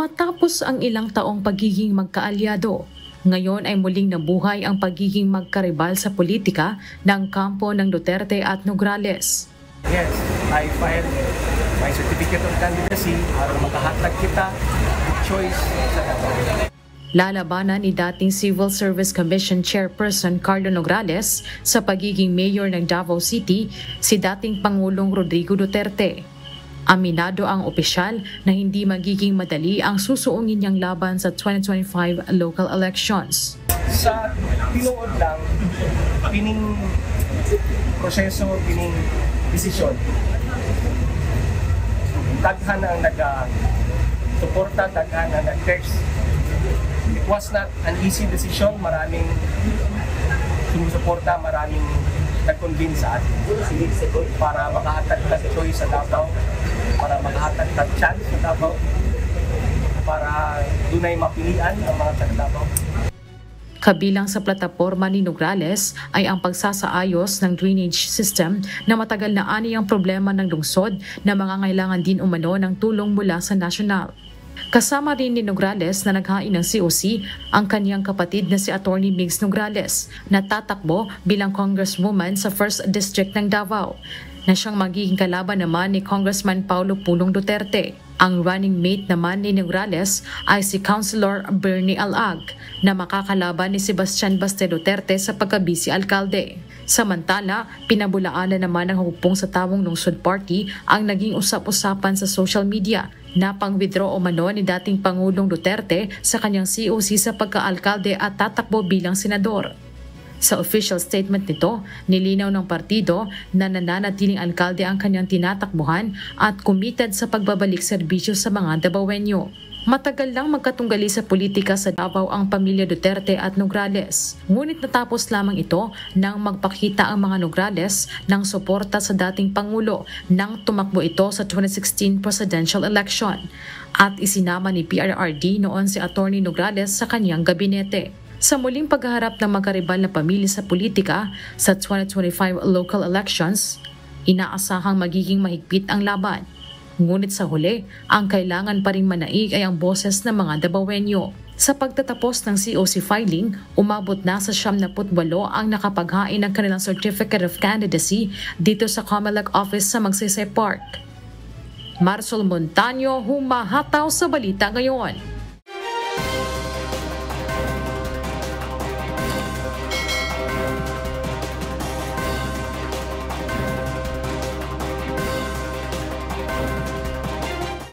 Matapos ang ilang taong pagiging magkaalyado, ngayon ay muling nabuhay ang pagiging magkaribal sa politika ng kampo ng Duterte at Nograles. Yes, I filed my certificate of candidacy para makahatag kita ng choice sa Davao. Lalabanan ni dating Civil Service Commission Chairperson Carlo Nograles sa pagiging mayor ng Davao City si dating Pangulong Rodrigo Duterte. Aminado ang opisyal na hindi magiging madali ang susuungin niyang laban sa 2025 local elections. Sa tinuod lang, pining proseso, pining desisyon, daghan ang nag-suporta, daghan ang nag-text. It was not an easy decision. Maraming sumusuporta, maraming nag-convince sa atin para makahatag ng choice sa Davao, para makahatag ng chance sa Davao, para dunay mapilian ang mga taga Davao. Kabilang sa plataporma ni Nograles ay ang pagsasaayos ng drainage system na matagal na ani ang problema ng lungsod na mangangailangan din umano ng tulong mula sa nasyonal. Kasama rin ni Nograles na naghain ng COC ang kanyang kapatid na si Atty. Migs Nograles na tatakbo bilang congresswoman sa 1st District ng Davao, na siyang magiging kalaban naman ni Congressman Paulo Pulong Duterte. Ang running mate naman ni Nograles ay si Councilor Bernie Alag na makakalaban ni Sebastian Baste Duterte sa pagka-vice alkalde. Samantala, pinabulaanan naman ng hupong sa Tawong Lungsod Party ang naging usap-usapan sa social media na pang-withdraw umano ni dating Pangulong Duterte sa kanyang COC sa pagka-alkalde at tatakbo bilang senador. Sa official statement nito, nilinaw ng partido na nananatiling alkalde ang kanyang tinatakbuhan at committed sa pagbabalik serbisyo sa mga Davaoenyo. Matagal lang magkatunggali sa politika sa Davao ang pamilya Duterte at Nograles. Ngunit natapos lamang ito nang magpakita ang mga Nograles ng suporta sa dating Pangulo nang tumakbo ito sa 2016 presidential election at isinama ni PRRD noon si Atty. Nograles sa kanyang gabinete. Sa muling paghaharap ng magkaribal na pamilya sa politika sa 2025 local elections, inaasahang magiging mahigpit ang laban. Ngunit sa huli, ang kailangan pa ring manaig ay ang boses ng mga Davaoenyo. Sa pagtatapos ng COC filing, umabot na sa 78 ang nakapaghain ng kanilang Certificate of Candidacy dito sa Comelec Office sa Magsaysay Park. Marisol Montaño, humahataw sa Balita Ngayon.